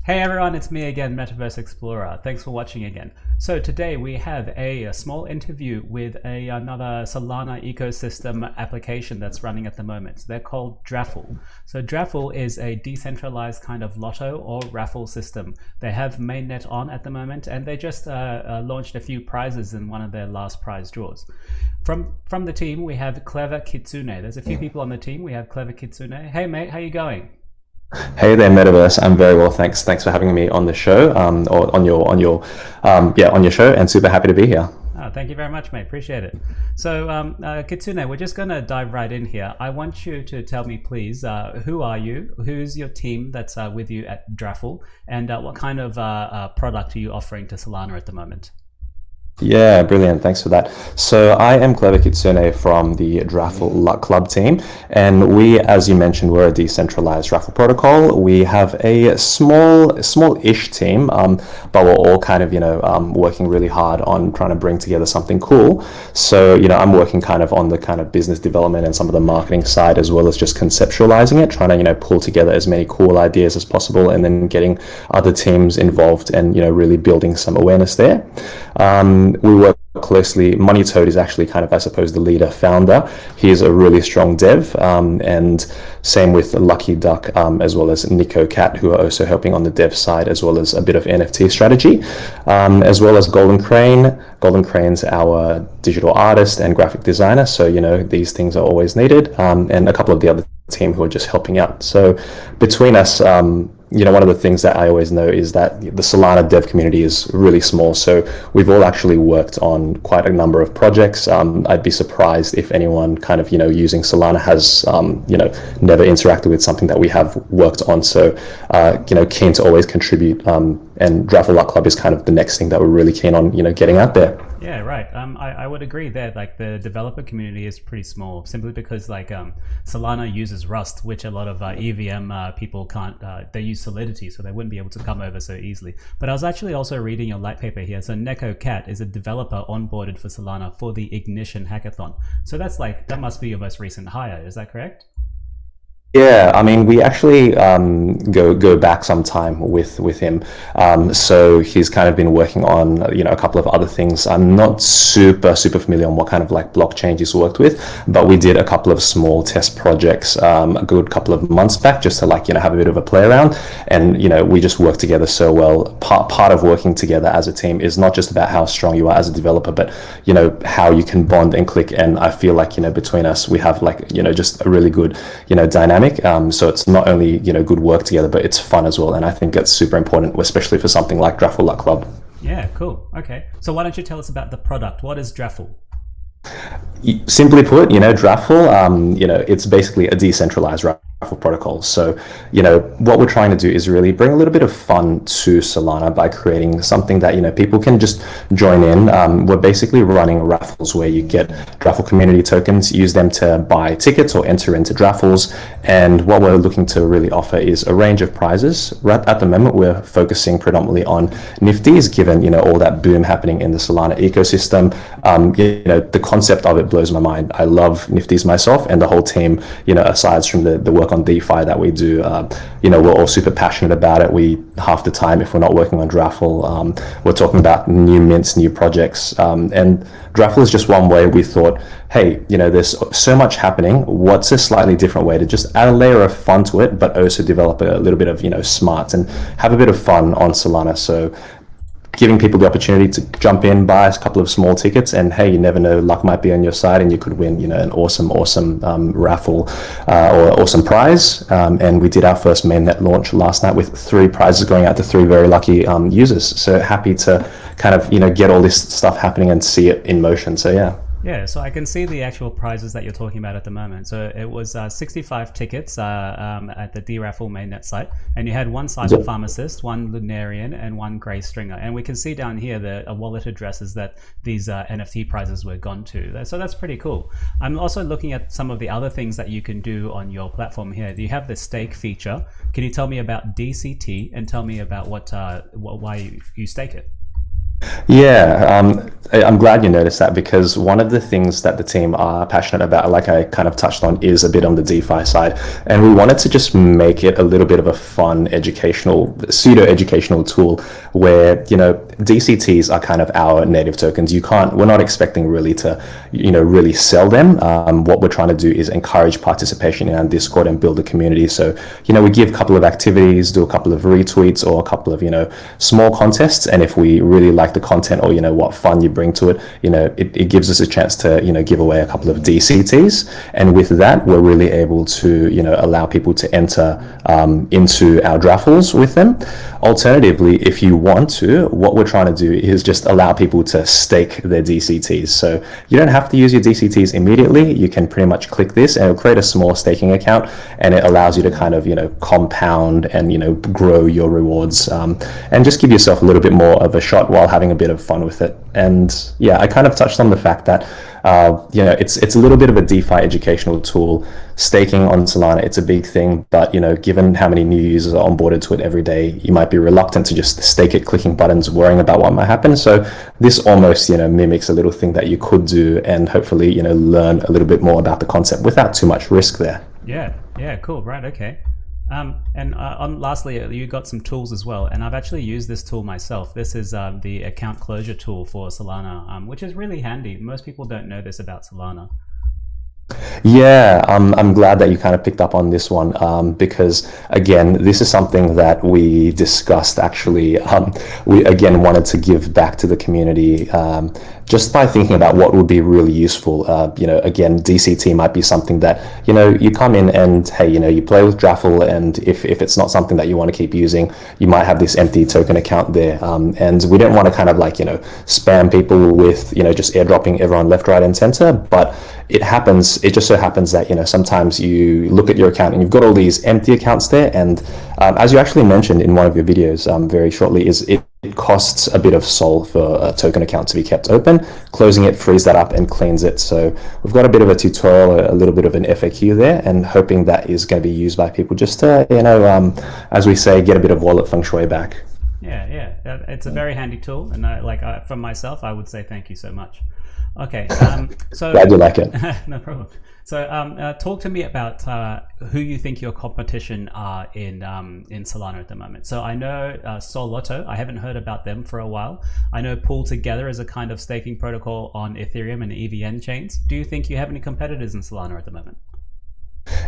Hey everyone, it's me again, MetaVerse Explorer. Thanks for watching again. So today we have a small interview with another Solana ecosystem application that's running at the moment. They're called dRaffle. So dRaffle is a decentralized kind of lotto or raffle system. They have mainnet on at the moment, and they just launched a few prizes in one of their last prize draws. From the team, we have Clever Kitsune. There's a few people on the team. We have Clever Kitsune. Hey mate, how you going? Hey there, MetaVerse. I'm very well, thanks. Thanks for having me on the show, or on your show, and super happy to be here. Oh, thank you very much, mate. Appreciate it. So, Kitsune, we're just going to dive right in here. I want you to tell me, please, who are you? Who's your team that's with you at dRaffle? And what kind of product are you offering to Solana at the moment? Yeah, brilliant. Thanks for that. So I am Clever Kitsune from the dRaffle Luck Club team, and we, as you mentioned, we're a decentralized Raffle protocol. We have a small-ish team, but we're all kind of, working really hard on trying to bring together something cool. So, I'm working kind of on the kind of business development and some of the marketing side, as well as just conceptualizing it, trying to, pull together as many cool ideas as possible, and then getting other teams involved and, really building some awareness there. We work closely. Money Toad is actually kind of, I suppose, the leader founder. He's a really strong dev, and same with Lucky Duck, as well as Nico Cat, who are also helping on the dev side, as well as a bit of NFT strategy, as well as Golden Crane. Golden Crane's our digital artist and graphic designer, so these things are always needed, and a couple of the other team who are just helping out. So between us, one of the things that I always know is that the Solana dev community is really small. So we've all actually worked on quite a number of projects. I'd be surprised if anyone kind of, using Solana has, never interacted with something that we have worked on. So, keen to always contribute. And dRaffle Luck Club is kind of the next thing that we're really keen on, getting out there. Yeah, right. I would agree there. Like the developer community is pretty small, simply because Solana uses Rust, which a lot of EVM people can't. They use Solidity, so they wouldn't be able to come over so easily. But I was actually also reading your light paper here. So Neko Cat is a developer onboarded for Solana for the Ignition hackathon. So that must be your most recent hire. Is that correct? Yeah, I mean, we actually go back some time with him. So he's kind of been working on a couple of other things. I'm not super familiar on what kind of like blockchain he's worked with, but we did a couple of small test projects a good couple of months back, just to have a bit of a play around. And we just work together so well. Part of working together as a team is not just about how strong you are as a developer, but how you can bond and click. And I feel like between us we have just a really good dynamic. So it's not only good work together, but it's fun as well, and I think that's super important, especially for something like dRaffle Luck Club. Yeah, cool. Okay, so why don't you tell us about the product? What is dRaffle? Simply put, dRaffle, it's basically a decentralized Raffle protocol. So, what we're trying to do is really bring a little bit of fun to Solana by creating something that, people can just join in. We're basically running raffles where you get dRaffle community tokens, use them to buy tickets or enter into dRaffles. And what we're looking to really offer is a range of prizes. Right at the moment, we're focusing predominantly on Nifties, given, all that boom happening in the Solana ecosystem. The concept of it blows my mind. I love Nifties myself, and the whole team, aside from the work on DeFi that we do, we're all super passionate about it. We, half the time, if we're not working on dRaffle, we're talking about new mints, new projects, and dRaffle is just one way. We thought, hey, there's so much happening. What's a slightly different way to just add a layer of fun to it, but also develop a little bit of smarts and have a bit of fun on Solana. So giving people the opportunity to jump in, buy a couple of small tickets, and hey, you never know, luck might be on your side and you could win, an awesome raffle or awesome prize. And we did our first mainnet launch last night with 3 prizes going out to 3 very lucky users. So happy to kind of, get all this stuff happening and see it in motion. So yeah. Yeah, so I can see the actual prizes that you're talking about at the moment. So it was 65 tickets at the dRaffle mainnet site, and you had 1 cyber pharmacist, 1 Lunarian, and 1 Grey Stringer. And we can see down here the wallet addresses that these NFT prizes were gone to. So that's pretty cool. I'm also looking at some of the other things that you can do on your platform here. You have the stake feature. Can you tell me about DCT and tell me about why you stake it? Yeah, I'm glad you noticed that because one of the things that the team are passionate about, like I kind of touched on, is a bit on the DeFi side. And we wanted to just make it a little bit of a fun educational, pseudo-educational tool where, DCTs are kind of our native tokens. We're not expecting really to, really sell them. What we're trying to do is encourage participation in our Discord and build a community. So, we give a couple of activities, do a couple of retweets or a couple of, small contests. And if we really like the content or, what fun you bring to it, it gives us a chance to, give away a couple of DCTs. And with that, we're really able to, allow people to enter into our dRaffles with them. Alternatively, if you want to, what we're trying to do is just allow people to stake their DCTs. So you don't have to use your DCTs immediately. You can pretty much click this and it'll create a small staking account, and it allows you to kind of, compound and, grow your rewards, and just give yourself a little bit more of a shot while having a bit of fun with it. And yeah, I kind of touched on the fact that it's a little bit of a DeFi educational tool. Staking on Solana, it's a big thing, but given how many new users are onboarded to it every day, you might be reluctant to just stake it, clicking buttons, worrying about what might happen. So this almost mimics a little thing that you could do, and hopefully learn a little bit more about the concept without too much risk there. Yeah, cool, right, okay. Lastly, you got some tools as well, and I've actually used this tool myself. This is the account closure tool for Solana, which is really handy. Most people don't know this about Solana. Yeah, I'm glad that you kind of picked up on this one, because again, this is something that we discussed actually. We again wanted to give back to the community, just by thinking about what would be really useful. Again, DCT might be something that, you come in and, hey, you play with dRaffle, and if it's not something that you want to keep using, you might have this empty token account there. And we don't want to kind of like, spam people with, just airdropping everyone left, right, and center. But it just so happens that, sometimes you look at your account and you've got all these empty accounts there. And as you actually mentioned in one of your videos very shortly, it costs a bit of SOL for a token account to be kept open. Closing it frees that up and cleans it. So we've got a bit of a tutorial, a little bit of an FAQ there, and hoping that is going to be used by people just to, as we say, get a bit of wallet feng shui back. Yeah, it's a very handy tool, and from myself, I would say thank you so much. Okay, so glad you like it. No problem. So talk to me about who you think your competition are in Solana at the moment. So I know Solotto, I haven't heard about them for a while. I know Pool Together is a kind of staking protocol on Ethereum and EVM chains. Do you think you have any competitors in Solana at the moment?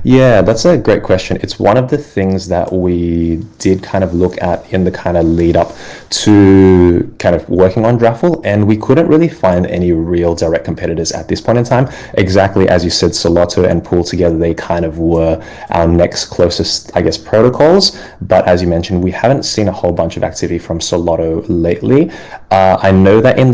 Yeah, that's a great question. It's one of the things that we did kind of look at in the kind of lead up to kind of working on dRaffle, and we couldn't really find any real direct competitors at this point in time. Exactly as you said, Solotto and Pool Together, they kind of were our next closest, I guess, protocols. But as you mentioned, we haven't seen a whole bunch of activity from Solotto lately. I know that in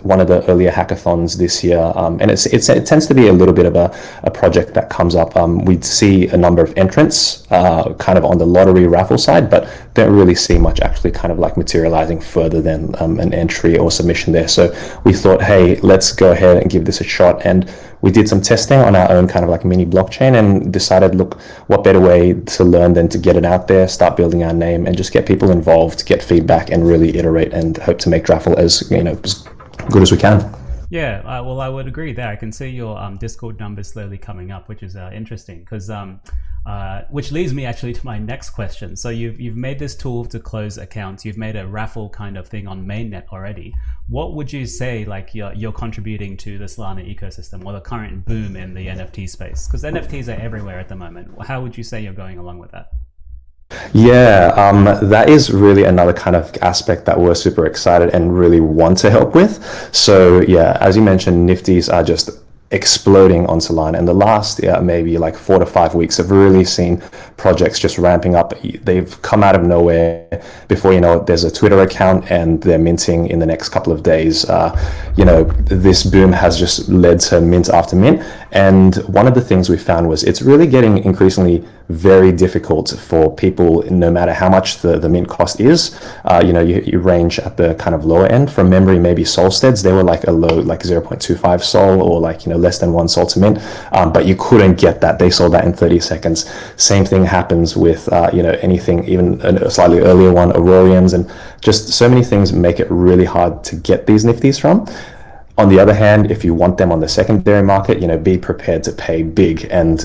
one of the earlier hackathons this year, and it tends to be a little bit of a project that comes up. We'd see a number of entrants kind of on the lottery raffle side, but don't really see much actually kind of like materializing further than an entry or submission there. So we thought, hey, let's go ahead and give this a shot. And we did some testing on our own kind of like mini blockchain and decided, look, what better way to learn than to get it out there, start building our name, and just get people involved, get feedback, and really iterate and hope to make dRaffle as good as we can. Yeah, well, I would agree there. I can see your Discord numbers slowly coming up, which is interesting, because which leads me actually to my next question. So you've made this tool to close accounts. You've made a Raffle kind of thing on mainnet already. What would you say like you're contributing to the Solana ecosystem or the current boom in the NFT space? Because NFTs are everywhere at the moment. How would you say you're going along with that? Yeah, that is really another kind of aspect that we're super excited and really want to help with. So yeah, as you mentioned, Nifties are just exploding on Solana, and the last maybe like 4 to 5 weeks have really seen projects just ramping up. They've come out of nowhere. Before you know it, there's a Twitter account and they're minting in the next couple of days. This boom has just led to mint after mint, And one of the things we found was it's really getting increasingly very difficult for people, no matter how much the mint cost is. You range at the kind of lower end. From memory, maybe Solsteads, they were like a low, like 0.25 Sol, or like, less than 1 Sol to mint. But you couldn't get that. They sold that in 30 seconds. Same thing happens with, anything, even a slightly earlier one, Aurorians, and just so many things make it really hard to get these nifties from. On the other hand, if you want them on the secondary market, be prepared to pay big. And,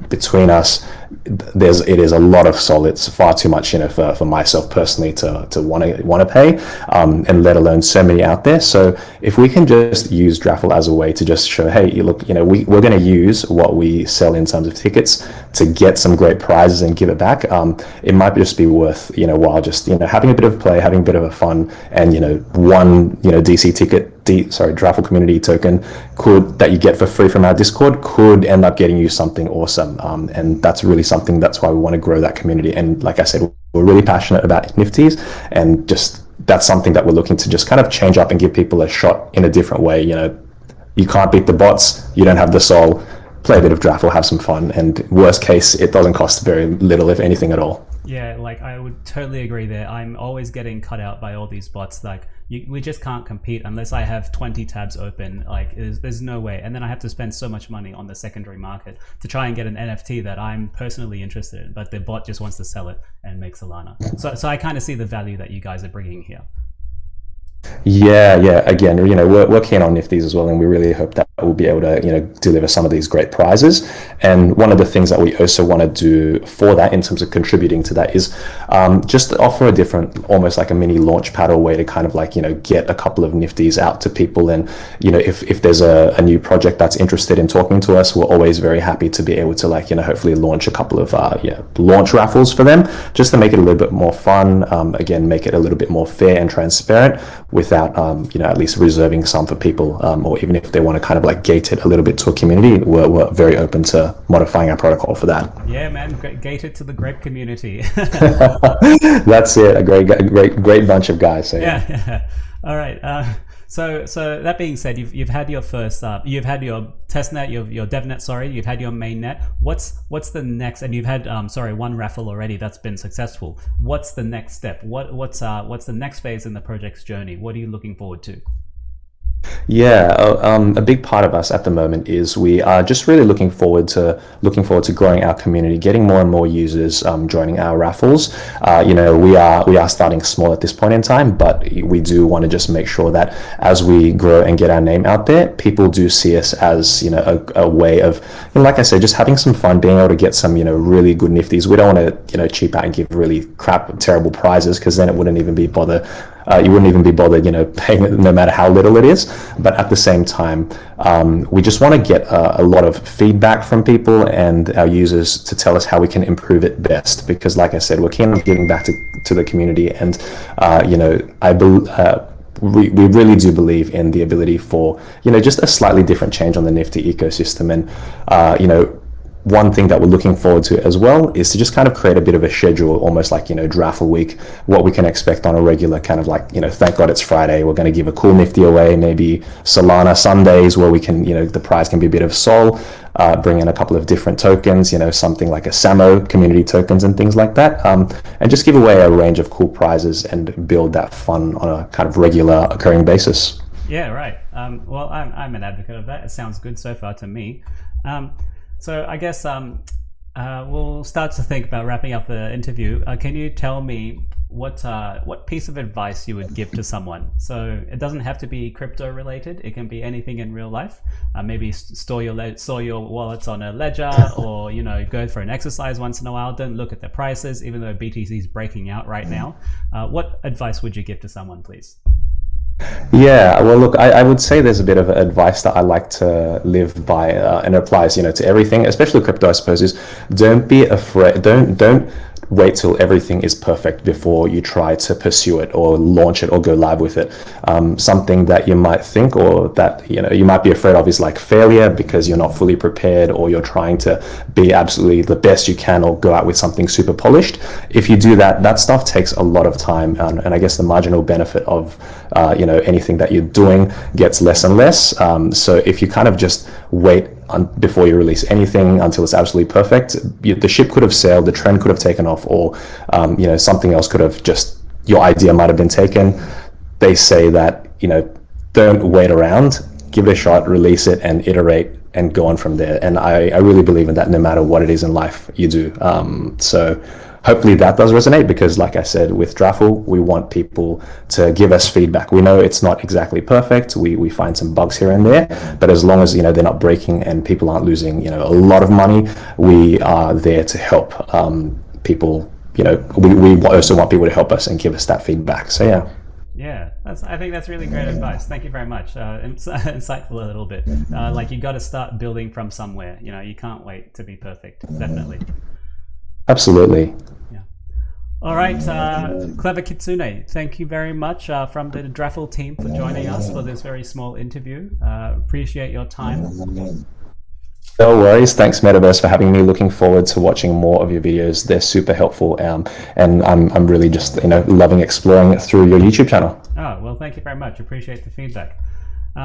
between us, it is a lot of Sol. It's far too much, for myself personally to want to pay, and let alone so many out there. So if we can just use dRaffle as a way to just show, hey, look, we're going to use what we sell in terms of tickets to get some great prizes and give it back. It might just be worth, while just, having a bit of play, having a bit of a fun, and, one, DC ticket, dRaffle community token that you get for free from our Discord could end up getting you something awesome. And that's really something, that's why we want to grow that community. And like I said, we're really passionate about nifties, and just that's something that we're looking to just kind of change up and give people a shot in a different way. You can't beat the bots, you don't have the Sol, play a bit of dRaffle, have some fun, and worst case, it doesn't cost very little, if anything at all. Yeah, like I would totally agree there. I'm always getting cut out by all these bots. Like we just can't compete unless I have 20 tabs open. Like there's no way. And then I have to spend so much money on the secondary market to try and get an NFT that I'm personally interested in, but the bot just wants to sell it and make Solana. So I kind of see the value that you guys are bringing here. Yeah. Again, we're keen on nifties as well, and we really hope that we'll be able to, deliver some of these great prizes. And one of the things that we also want to do for that, in terms of contributing to that, is just offer a different, almost like a mini launch pad, or way to kind of like, get a couple of nifties out to people. And, if there's a new project that's interested in talking to us, we're always very happy to be able to, like, hopefully launch a couple of launch raffles for them, just to make it a little bit more fun. Again, make it a little bit more fair and transparent, without at least reserving some for people, or even if they want to kind of like gate it a little bit to a community, we're very open to modifying our protocol for that. Yeah, man, gate it to the Grape community. That's it, a great bunch of guys. So yeah. All right. So that being said, you've had your first, you've had your testnet, your devnet, sorry, you've had your mainnet. What's the next? And you've had one raffle already that's been successful. What's the next step? What's the next phase in the project's journey? What are you looking forward to? Yeah, a big part of us at the moment is we are just really looking forward to growing our community, getting more and more users joining our raffles. We are starting small at this point in time, but we do want to just make sure that as we grow and get our name out there, people do see us as a way of, like I said, just having some fun, being able to get some really good nifties. We don't want to cheap out and give really terrible prizes, because then it wouldn't even be bother. You wouldn't even be bothered, paying it, no matter how little it is. But at the same time, we just want to get a lot of feedback from people and our users to tell us how we can improve it best. Because, like I said, we're keen on giving back to the community, and we really do believe in the ability for just a slightly different change on the Nifty ecosystem. And one thing that we're looking forward to as well is to just kind of create a bit of a schedule, almost like, dRaffle week, what we can expect on a regular kind of like, thank God it's Friday, we're going to give a cool nifty away, maybe Solana Sundays where we can, the prize can be a bit of Sol, bring in a couple of different tokens, something like a Samo community tokens and things like that, and just give away a range of cool prizes and build that fun on a kind of regular occurring basis. Yeah, right. Well, I'm an advocate of that. It sounds good so far to me. So I guess we'll start to think about wrapping up the interview. Can you tell me what piece of advice you would give to someone? So it doesn't have to be crypto related. It can be anything in real life. Maybe store your wallets on a ledger, or go for an exercise once in a while. Don't look at the prices, even though BTC is breaking out right now. What advice would you give to someone, please? Yeah, well, look, I would say there's a bit of advice that I like to live by, and it applies, to everything, especially crypto, I suppose, is don't be afraid, don't wait till everything is perfect before you try to pursue it or launch it or go live with it. Something that you might think, or that you might be afraid of, is like failure, because you're not fully prepared, or you're trying to be absolutely the best you can, or go out with something super polished. If you do that, that stuff takes a lot of time, and I guess the marginal benefit of anything that you're doing gets less and less. So if you kind of just wait before you release anything until it's absolutely perfect. The ship could have sailed, the trend could have taken off, or something else could have just, your idea might have been taken. They say that, don't wait around, give it a shot, release it, and iterate and go on from there. And I really believe in that, no matter what it is in life you do. So hopefully that does resonate, because like I said, with dRaffle, we want people to give us feedback. We know it's not exactly perfect. We find some bugs here and there, but as long as, they're not breaking and people aren't losing, a lot of money, we are there to help people. We also want people to help us and give us that feedback. So yeah. Yeah, I think that's really great advice. Thank you very much. Insightful a little bit. Like, you got to start building from somewhere. You can't wait to be perfect. Definitely. Absolutely. Yeah. All right, Clever Kitsune, thank you very much from the dRaffle team for joining us for this very small interview. Appreciate your time. No worries. Thanks, MetaVerse, for having me. Looking forward to watching more of your videos. They're super helpful, and I'm really just loving exploring through your YouTube channel. Oh, well, thank you very much. Appreciate the feedback.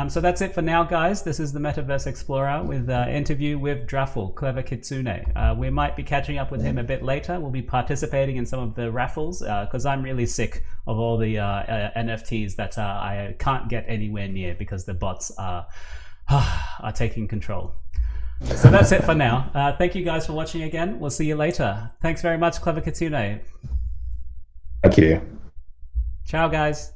So that's it for now, guys. This is the MetaVerse Explorer with interview with dRaffle, Clever Kitsune. We might be catching up with him a bit later. We'll be participating in some of the raffles because I'm really sick of all the NFTs that I can't get anywhere near because the bots are taking control. So that's it for now. Thank you guys for watching again. We'll see you later. Thanks very much, Clever Kitsune. Thank you. Ciao, guys.